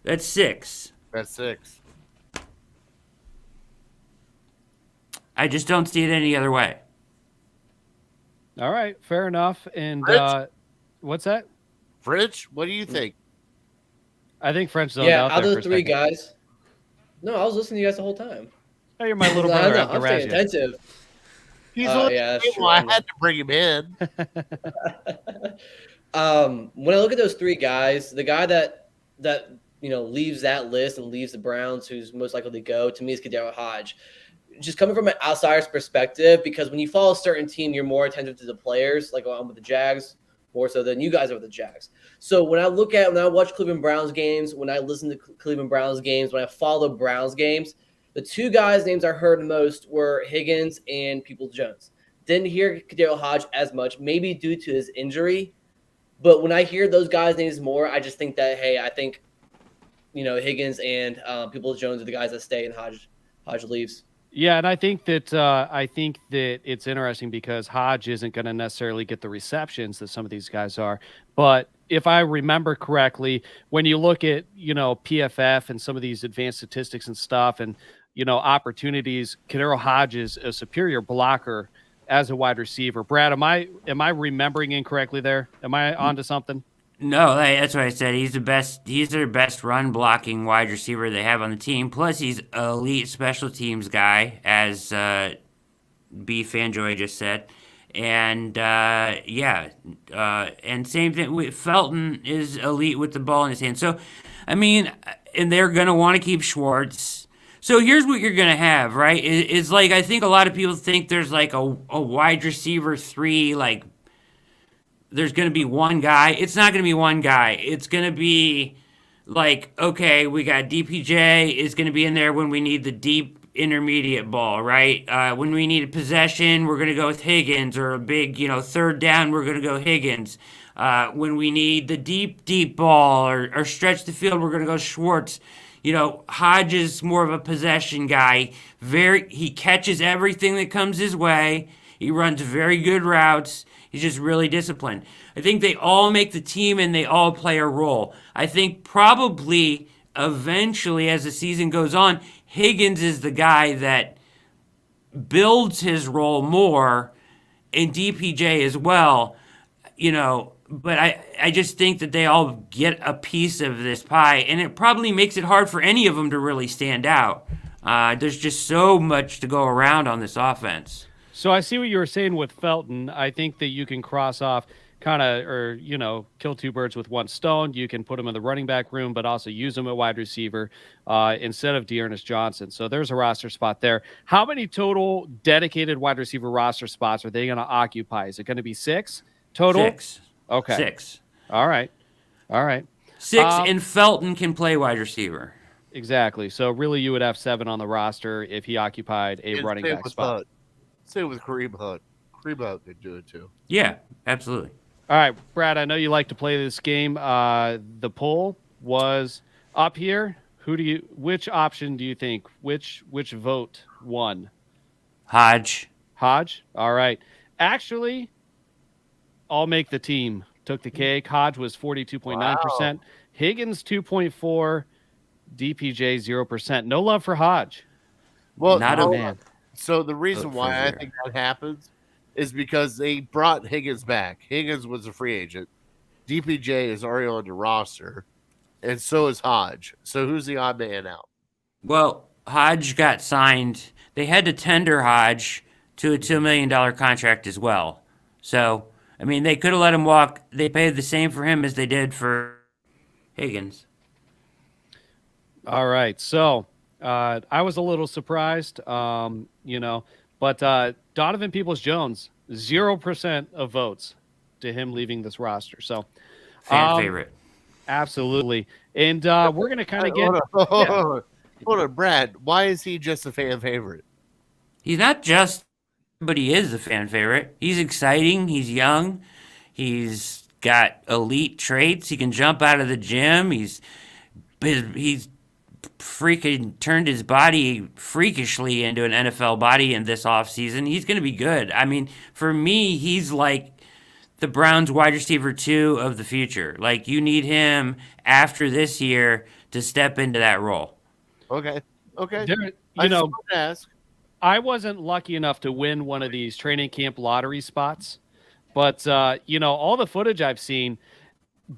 That's 6. That's 6. I just don't see it any other way. All right, fair enough. And what's that? Fridge, what do you think? I think French zoned out out there of for the a three second. guys. No, I was listening to you guys the whole time. Oh, you're my little I brother. know, I have to I'm razz staying you. attentive. He's on yeah, the that's table. true. I had to bring him in. When I look at those three guys, the guy that leaves that list and leaves the Browns, who's most likely to go, to me is Kadarius Hodge. Just coming from an outsider's perspective, because when you follow a certain team, you're more attentive to the players, like I'm with the Jags, more so than you guys are with the Jags. So when I watch Cleveland Browns games, when I listen to Cleveland Browns games, when I follow Browns games, the two guys' names I heard the most were Higgins and Peoples-Jones. Didn't hear Kadarius Hodge as much, maybe due to his injury. But when I hear those guys' names more, I just think that, hey, I think, Higgins and Peoples-Jones are the guys that stay and Hodge leaves. Yeah, and I think that it's interesting because Hodge isn't going to necessarily get the receptions that some of these guys are. But if I remember correctly, when you look at PFF and some of these advanced statistics and stuff, and opportunities, Kadarius Hodge is a superior blocker as a wide receiver. Brad, am I remembering incorrectly there? Am I onto something? No, that's what I said. He's the best. He's their best run blocking wide receiver they have on the team. Plus, he's an elite special teams guy, as B Fanjoy just said. And and same thing with Felton is elite with the ball in his hand. So, I mean, and they're gonna want to keep Schwartz. So here's what you're gonna have, right? It's like I think a lot of people think there's like a wide receiver 3, like. There's going to be one guy. It's not going to be one guy. It's going to be like, okay, we got DPJ is going to be in there when we need the deep intermediate ball, right? When we need a possession, we're going to go with Higgins, or a big, third down, we're going to go Higgins. When we need the deep ball or stretch the field, we're going to go Schwartz. Hodge is more of a possession guy. He catches everything that comes his way. He runs very good routes. He's just really disciplined. I think they all make the team and they all play a role. I think probably eventually as the season goes on, Higgins is the guy that builds his role more, and DPJ as well. But I just think that they all get a piece of this pie, and it probably makes it hard for any of them to really stand out. There's just so much to go around on this offense. So I see what you were saying with Felton. I think that you can cross off kill two birds with one stone. You can put him in the running back room, but also use him at wide receiver instead of Dearness Johnson. So there's a roster spot there. How many total dedicated wide receiver roster spots are they going to occupy? Is it going to be 6 total? 6. Okay. 6. All right. 6, and Felton can play wide receiver. Exactly. So really you would have 7 on the roster if he occupied a running back spot. Hunt. Same with Kareem Hunt. Kareem Hunt could do it too. Yeah, absolutely. All right, Brad, I know you like to play this game. The poll was up here. Which option do you think? Which vote won? Hodge. All right. Actually, I'll make the team. Took the cake. Hodge was 42.9%. Wow. Higgins 2.4%. DPJ 0%. No love for Hodge. Well, not a man. So the reason why I think that happens is because they brought Higgins back. Higgins was a free agent. DPJ is already on the roster, and so is Hodge. So who's the odd man out? Well, Hodge got signed. They had to tender Hodge to a $2 million contract as well. So, I mean, they could have let him walk. They paid the same for him as they did for Higgins. All right. So I was a little surprised, but Donovan Peoples-Jones, 0% of votes to him leaving this roster. So Fan favorite. absolutely. And we're going to kind of get. Hold on, Brad. Why is he just a fan favorite? He's not just, but he is a fan favorite. He's exciting. He's young. He's got elite traits. He can jump out of the gym. He's freaking turned his body freakishly into an NFL body in this offseason. He's going to be good. I mean, for me, he's like the Browns wide receiver 2 of the future. Like, you need him after this year to step into that role. Okay. Ask. I wasn't lucky enough to win one of these training camp lottery spots, but all the footage I've seen,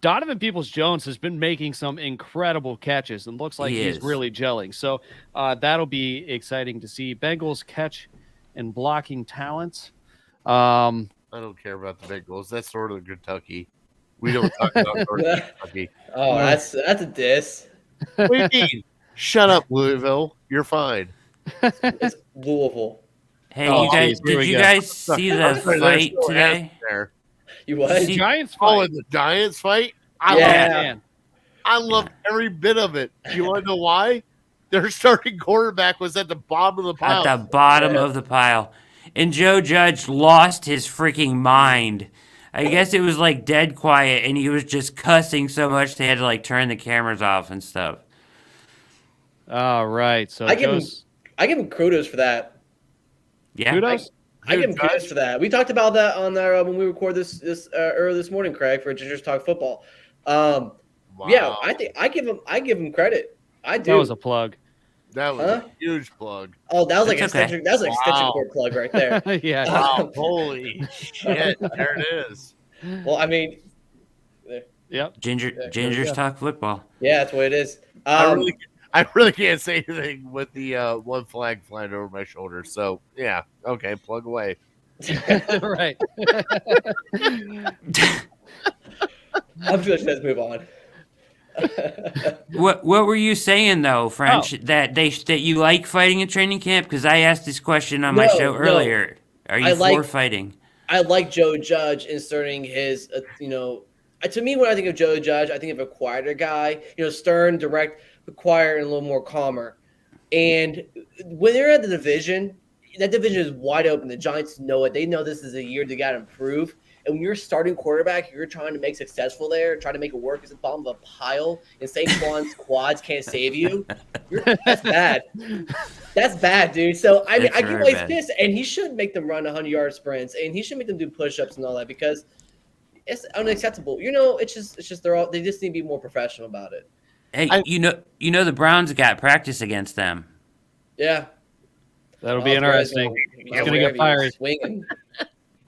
Donovan Peoples-Jones has been making some incredible catches and looks like he's really gelling. So that'll be exciting to see. Bengals catch and blocking talents. I don't care about the Bengals. That's sort of Kentucky. We don't talk about Northern Kentucky. Oh, that's a diss. What do you mean? Shut up, Louisville. You're fine. It's Louisville. Hey, you guys, did you guys see the fight today? You what? The Giants fight. Oh, and the Giants fight? Yeah. I loved every bit of it. You want to know why? Their starting quarterback was at the bottom of the pile. At the bottom of the pile. And Joe Judge lost his freaking mind. I guess it was like dead quiet, and he was just cussing so much they had to like turn the cameras off and stuff. All right. So I give him kudos for that. Yeah. Kudos? I give him kudos for that. We talked about that on our when we record this early this morning, Craig, for Gingers Talk Football. Wow. Yeah, I give him credit. I do. That was a plug. That was a huge plug. Oh, that was like That's extension. okay. That was an extension cord plug right there. Yeah. Wow, holy shit. There it is. Well, I mean, Yep. Gingers Talk Football. yeah, that's what it is. I really can't say anything with the one flag flying over my shoulder. So yeah, okay, plug away. Right. I'm just let's move on. What were you saying though, French? That you like fighting in training camp? Because I asked this question on my show earlier. Are you for fighting? I like Joe Judge inserting his, to me, when I think of Joe Judge, I think of a quieter guy, stern, direct, but quieter and a little more calmer. And when they're at the division, that division is wide open. The Giants know it. They know this is a year they got to improve. And when you're starting quarterback, you're trying to make successful there, trying to make it work as the bottom of a pile, and Saquon's quads can't save you. That's bad. That's bad, dude. So, I mean, I get why he's pissed, and he should make them run 100-yard sprints, and he should make them do push-ups and all that because it's unacceptable. It's just they just need to be more professional about it. Hey, the Browns got practice against them. Yeah. That'll be interesting. He's going to get fired.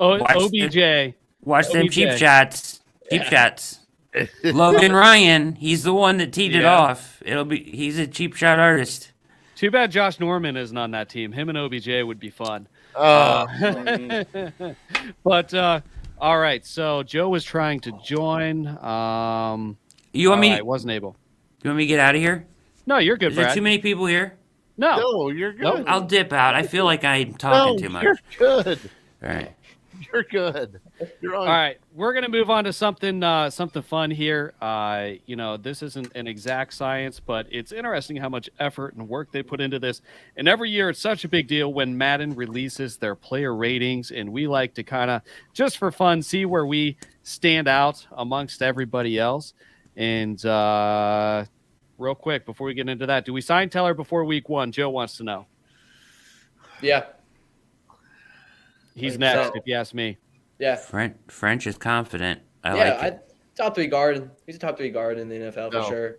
OBJ. Watch them cheap shots. Cheap shots. Logan Ryan, he's the one that teed it off. He's a cheap shot artist. Too bad Josh Norman isn't on that team. Him and OBJ would be fun. But all right. So Joe was trying to join. You want me? I wasn't able. You want me to get out of here? No, you're good, Is Brad. there too many people here? No, you're good. Nope. I'll dip out. I feel like I'm talking too much. You're good. All right. You're good. You're on. All right, we're gonna move on to something fun here. This isn't an exact science, but it's interesting how much effort and work they put into this. And every year, it's such a big deal when Madden releases their player ratings, and we like to kind of just for fun see where we stand out amongst everybody else. And real quick before we get into that, do we sign Teller before week 1? Joe wants to know. Yeah. He's next, if you ask me. Yeah. French is confident. I like it. Top 3 guard. He's a top 3 guard in the NFL for sure.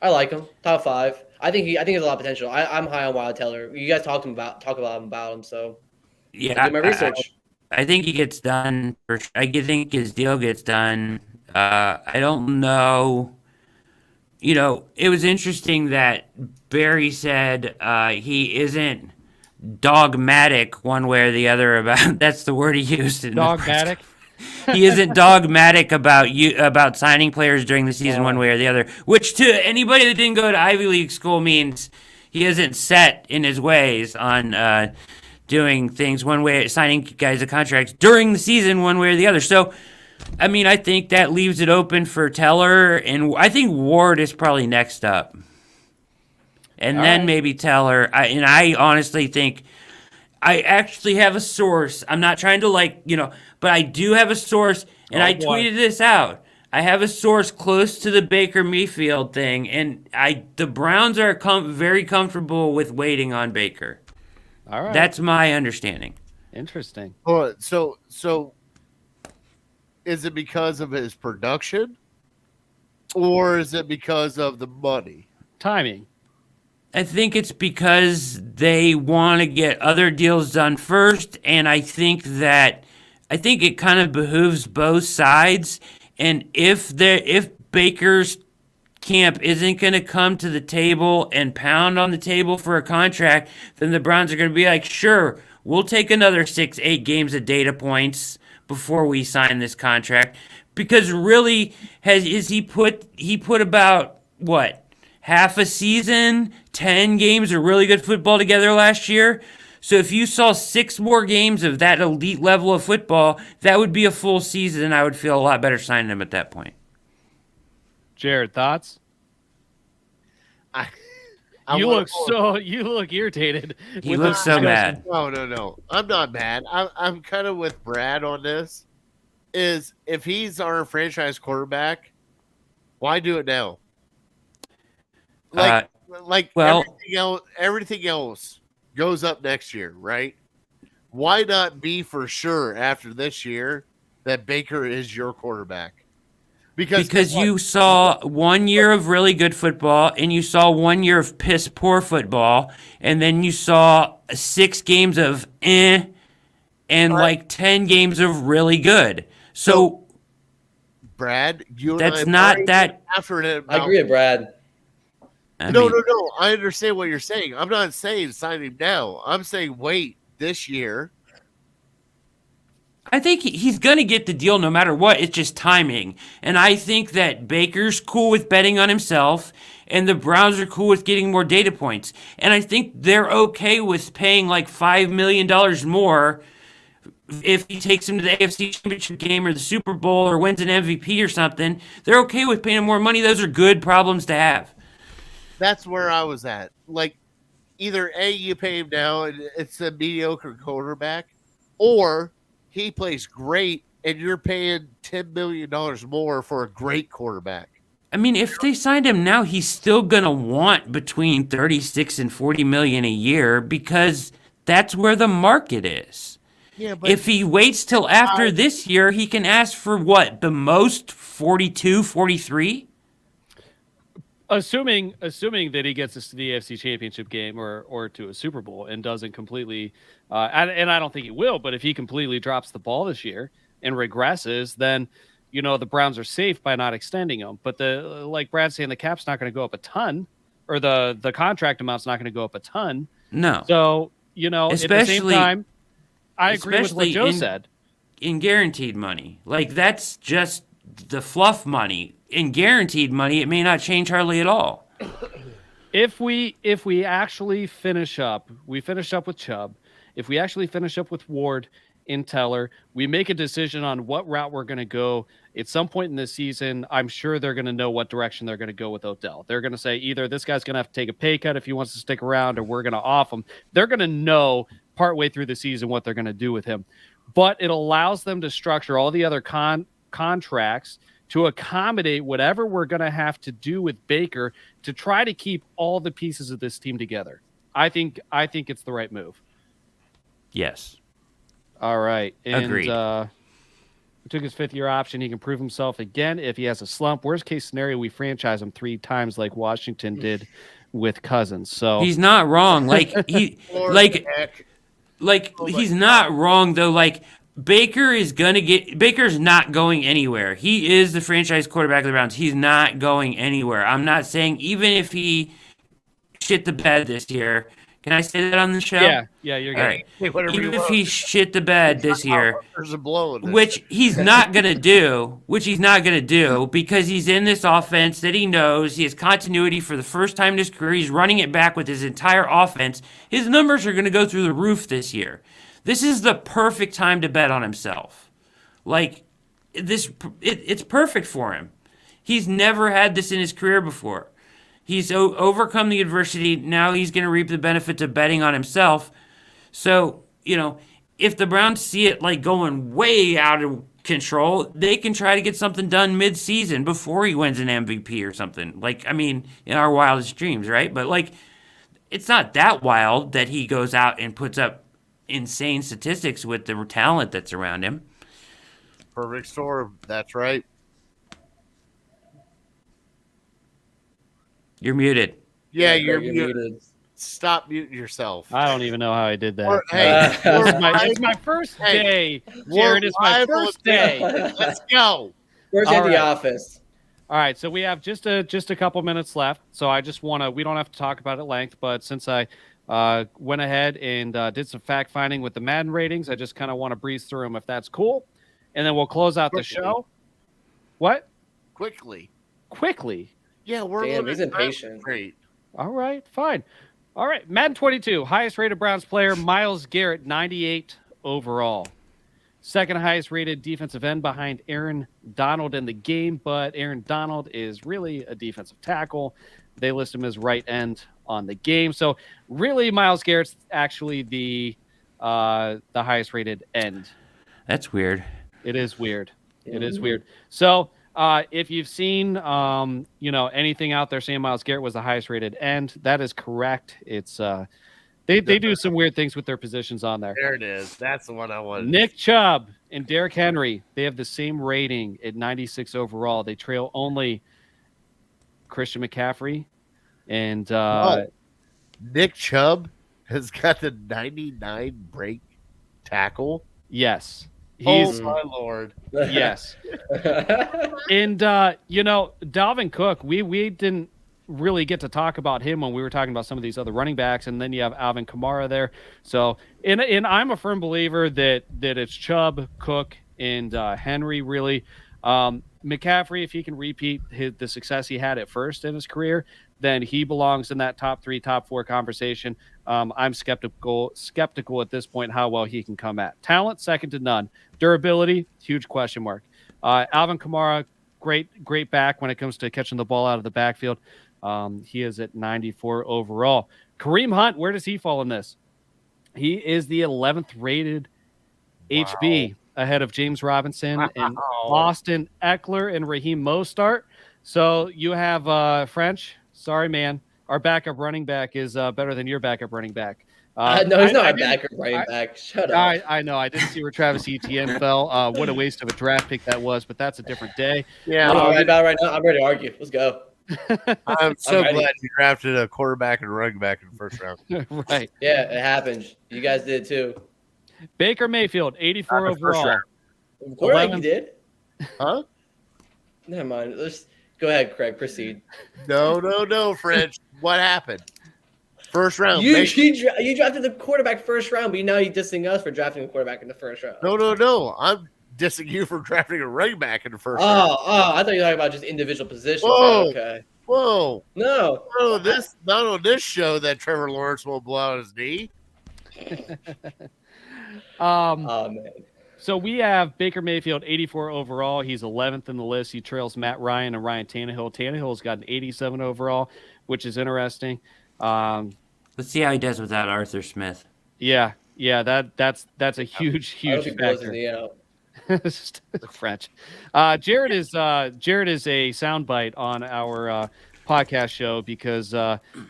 I like him. Top 5. I think he has a lot of potential. I'm high on Wild Teller. You guys talk about him. So yeah, I do my research. I think he gets done. I think his deal gets done. I don't know. It was interesting that Barry said he isn't dogmatic one way or the other about. That's the word he used. Dogmatic. He isn't dogmatic about signing players during the season one way or the other. Which to anybody that didn't go to Ivy League school means he isn't set in his ways on doing things one way, signing guys to contracts during the season one way or the other. So, I mean, I think that leaves it open for Teller, and I think Ward is probably next up. And All then right. maybe Teller. I honestly think I actually have a source. I'm not trying to but I do have a source, and I tweeted this out. I have a source close to the Baker Mayfield thing, and the Browns are very comfortable with waiting on Baker. All right. That's my understanding. Interesting. Oh, so is it because of his production, or is it because of the money? Timing. I think it's because they want to get other deals done first, and I think it kind of behooves both sides. And if Baker's camp isn't going to come to the table and pound on the table for a contract, then the Browns are going to be like, sure, we'll take another 6-8 games of data points before we sign this contract. Because really, he put about what? Half a season, 10 games of really good football together last year. So if you saw 6 more games of that elite level of football, that would be a full season, and I would feel a lot better signing him at that point. Jared, thoughts? You look irritated. He looks so mad. No. I'm not mad. I'm kind of with Brad on this. Is if he's our franchise quarterback, why do it now? Everything else goes up next year, right? Why not be for sure after this year that Baker is your quarterback? Because you saw 1 year of really good football, and you saw 1 year of piss poor football, and then you saw 6 games of and 10 games of really good. So Brad, that's not that. After it, I agree with Brad. No. I understand what you're saying. I'm not saying sign him now. I'm saying wait this year. I think he's going to get the deal no matter what. It's just timing. And I think that Baker's cool with betting on himself, and the Browns are cool with getting more data points. And I think they're okay with paying like $5 million more if he takes him to the AFC Championship game or the Super Bowl or wins an MVP or something. They're okay with paying him more money. Those are good problems to have. That's where I was at. Like, either A, you pay him now and it's a mediocre quarterback, or he plays great and you're paying $10 million more for a great quarterback. I mean, if they signed him now, he's still going to want between 36 and 40 million a year because that's where the market is. Yeah, but if he waits till after this year, he can ask for what? The most 42, 43? Assuming that he gets us to the AFC Championship game or to a Super Bowl and doesn't completely, and I don't think he will, but if he completely drops the ball this year and regresses, then the Browns are safe by not extending him. But like Brad's saying, the cap's not going to go up a ton, or the contract amount's not going to go up a ton. No. So at the same time, I agree with what Joe said. In guaranteed money, like that's just the fluff money. In guaranteed money, it may not change hardly at all. If we actually finish up with Chubb, if we actually finish up with Ward in Teller, we make a decision on what route we're going to go at some point in this season. I'm sure they're going to know what direction they're going to go with Odell. They're going to say either this guy's going to have to take a pay cut if he wants to stick around, or we're going to off him. They're going to know partway through the season what they're going to do with him. But it allows them to structure all the other contracts to accommodate whatever we're going to have to do with Baker to try to keep all the pieces of this team together. I think it's the right move. Yes. All right. And, agreed. We took his 5th-year option. He can prove himself again if he has a slump. Worst case scenario, we franchise him 3 times like Washington did with Cousins. So he's not wrong. Like he's not wrong though. Like Baker's not going anywhere. He is the franchise quarterback of the Browns. He's not going anywhere. I'm not saying even if he shit the bed this year, Can I say that on the show? Yeah, you're good. All right. Hey, whatever you Even if want. he shit the bed this year, There's a blow in this. which he's not gonna do, because he's in this offense that he knows. He has continuity for the first time in his career. He's running it back with his entire offense. His numbers are gonna go through the roof this year. This is the perfect time to bet on himself. Like this, it's perfect for him. He's never had this in his career before. He's overcome the adversity. Now he's going to reap the benefits of betting on himself. So, if the Browns see it like going way out of control, they can try to get something done mid-season before he wins an MVP or something. In our wildest dreams, right? But it's not that wild that he goes out and puts up insane statistics with the talent that's around him. Perfect storm. That's right. You're muted. Yeah, Greg, you're muted. Stop muting yourself. I don't even know how I did that. It's my first day. Jared, it's my first day. Let's go. First day at the office. All right, so we have just a couple minutes left. So I just want to. We don't have to talk about it at length, but since I went ahead and did some fact finding with the Madden ratings, I just kind of want to breeze through them if that's cool, and then we'll close out the show. What? Quickly. Damn, Yeah, we're he's impatient. Great. All right, fine. All right, Madden 22, highest rated Browns player, Myles Garrett, 98 overall. Second highest rated defensive end behind Aaron Donald in the game, but Aaron Donald is really a defensive tackle. They list him as right end on the game. So really, Myles Garrett's actually the highest rated end. That's weird. It is weird. It is weird. So if you've seen, anything out there saying Myles Garrett was the highest rated end, that is correct. It's they do some weird things with their positions on there. There it is. That's the one I wanted. Nick Chubb and Derrick Henry, they have the same rating at 96 overall. They trail only Christian McCaffrey and Nick Chubb has got the 99 break tackle. Yes. Oh my Lord. Yes. And Dalvin Cook, we didn't really get to talk about him when we were talking about some of these other running backs, and then you have Alvin Kamara there. So and I'm a firm believer that it's Chubb, Cook, and Henry really. McCaffrey, if he can repeat the success he had at first in his career, then he belongs in that top 3, top 4 conversation. I'm skeptical at this point how well he can come at. Talent, second to none. Durability, huge question mark. Alvin Kamara, great back when it comes to catching the ball out of the backfield. He is at 94 overall. Kareem Hunt, where does he fall in this? He is the 11th rated HB, ahead of James Robinson and Austin Eckler and Raheem Mostert. So you have French. Sorry, man. Our backup running back is better than your backup running back. No, he's not a backup running back. Shut up. I know. I didn't see where Travis Etienne fell. What a waste of a draft pick that was, but that's a different day. Yeah. Right now, I'm ready to argue. Let's go. I'm so glad you drafted a quarterback and running back in the first round. Right. Yeah, it happened. You guys did too. Baker Mayfield, 84 overall. Quarterback, you did? Huh? Never mind. Let's go ahead, Craig. Proceed. No, French. What happened? First round. You drafted the quarterback first round, but now you're dissing us for drafting a quarterback in the first round. No. I'm dissing you for drafting a running back in the first round. Oh, I thought you were talking about just individual positions. Whoa. Okay. Whoa. No. Not on this show that Trevor Lawrence will blow out his knee. Oh, man. So we have Baker Mayfield, 84 overall. He's 11th in the list. He trails Matt Ryan and Ryan Tannehill. Tannehill's got an 87 overall, which is interesting. Let's see how he does without Arthur Smith. Yeah, that's a huge factor. French. Jared is a soundbite on our podcast show because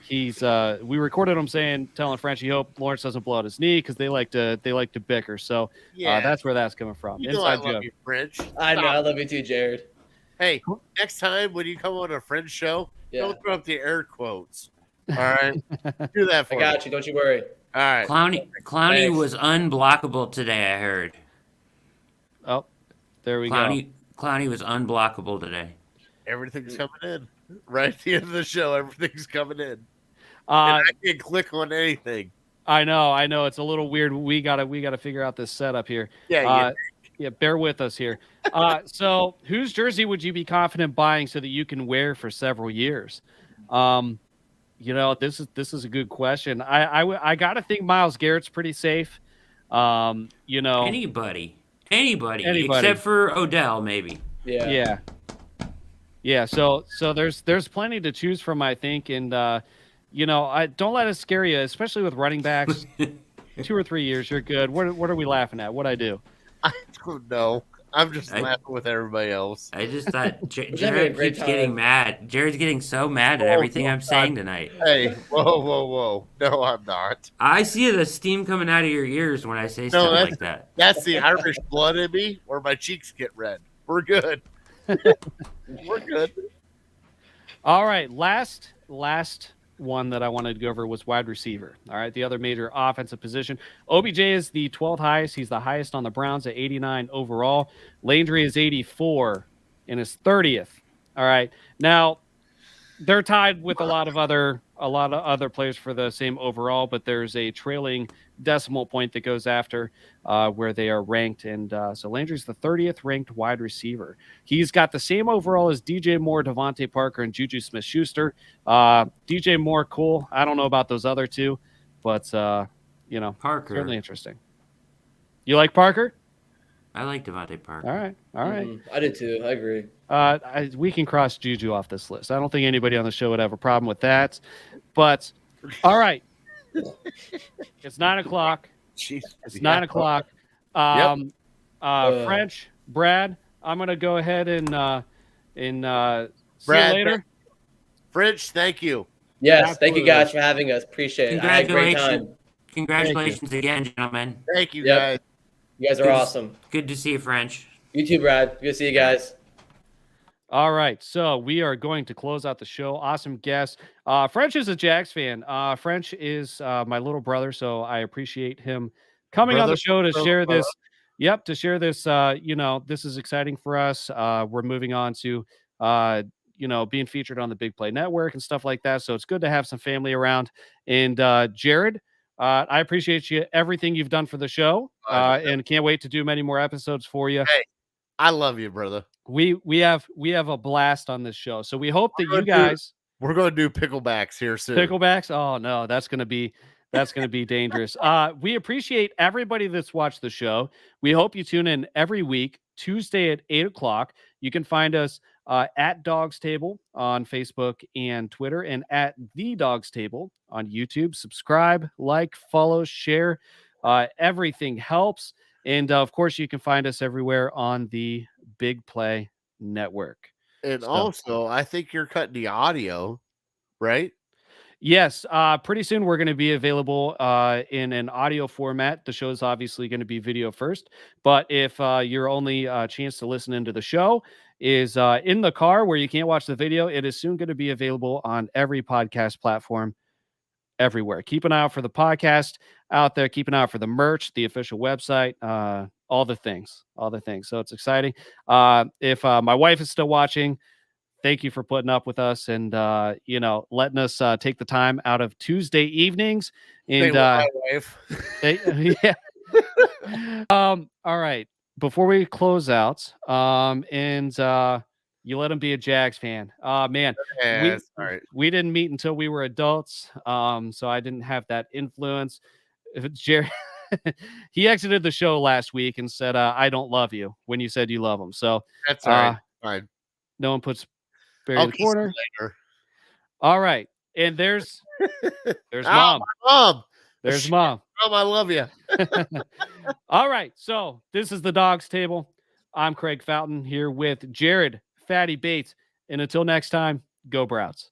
we recorded him telling French he hope Lawrence doesn't blow out his knee because they like to bicker. So that's where that's coming from. You know I love you, French. I know, I love you too, Jared. Hey, next time when you come on a French show, don't throw up the air quotes. All right, do that for me. I got you. Don't you worry. All right. Clowney was unblockable today. I heard. Oh, there we go. Clowney was unblockable today. Everything's coming in. Right at the end of the show, everything's coming in. I can't click on anything. I know. It's a little weird. We gotta figure out this setup here. Yeah, Yeah, bear with us here. So whose jersey would you be confident buying so that you can wear for several years? This is a good question. I gotta think Myles Garrett's pretty safe. Anybody, except for Odell, maybe. Yeah. So there's plenty to choose from, I think, and I don't let it scare you, especially with running backs. 2 or 3 years, you're good. What are we laughing at? What'd I do? I don't know. I'm just laughing with everybody else. I just thought Jared keeps getting mad. Jared's getting so mad at everything I'm saying tonight. Hey, whoa. No, I'm not. I see the steam coming out of your ears when I say stuff like that. That's the Irish blood in me, or my cheeks get red. We're good. We're good. All right, last one that I wanted to go over was wide receiver. All right, the other major offensive position. OBJ is the 12th highest. He's the highest on the Browns at 89 overall. Landry is 84 and is 30th. All right, now they're tied with a lot of other players for the same overall, but there's a trailing decimal point that goes after where they are ranked, and so Landry's the 30th ranked wide receiver. He's got the same overall as DJ Moore, Devontae Parker, and Juju Smith-Schuster. DJ Moore, cool. I don't know about those other two, but Parker, certainly interesting. You like Parker? I like Devontae Parker. All right. I did too. I agree. We can cross Juju off this list. I don't think anybody on the show would have a problem with that. But all right, it's 9:00. Jeez, it's 9:00. French, Brad, I'm gonna go ahead and see you later. French, thank you. Yes, thank you guys for having us. Appreciate it. I had a great time. Congratulations again, gentlemen. Thank you, guys. You guys are awesome. Good to see you, French. You too, Brad. Good to see you guys. All right, so we are going to close out the show. Awesome guest. French is a Jags fan. French is my little brother, so I appreciate him coming on the show to share this. Yep, to share this. This is exciting for us. We're moving on to being featured on the Big Play Network and stuff like that. So it's good to have some family around. And Jared, I appreciate everything you've done for the show, and can't wait to do many more episodes for you. Hey, I love you, brother. We have a blast on this show, so we hope that you guys. We're going to do picklebacks here soon. Picklebacks? Oh no, that's gonna be dangerous. We appreciate everybody that's watched the show. We hope you tune in every week, Tuesday at 8:00. You can find us at Dawgs Table on Facebook and Twitter, and at the Dawgs Table on YouTube. Subscribe, like, follow, share. Everything helps. And of course, you can find us everywhere on the Big Play Network. And also, I think you're cutting the audio, right? Yes. Pretty soon we're going to be available in an audio format. The show is obviously going to be video first, but if your only chance to listen into the show is in the car where you can't watch the video, it is soon going to be available on every podcast platform everywhere. Keep an eye out for the podcast out there. Keep an eye out for the merch, the official website, all the things. So it's exciting. If my wife is still watching, thank you for putting up with us and, letting us take the time out of Tuesday evenings. And my wife. yeah. All right. Before we close out, you let him be a Jags fan. Man, we didn't meet until we were adults, so I didn't have that influence. Jerry, he exited the show last week and said, "I don't love you" when you said you love him. So that's all right. Fine. No one puts Barry in the corner. All right, and there's mom. Mom. There's mom. Mom, I love you. All right, so this is the Dawgs Table. I'm Craig Fountain here with Jared Fatty Bates. And until next time, go Browns.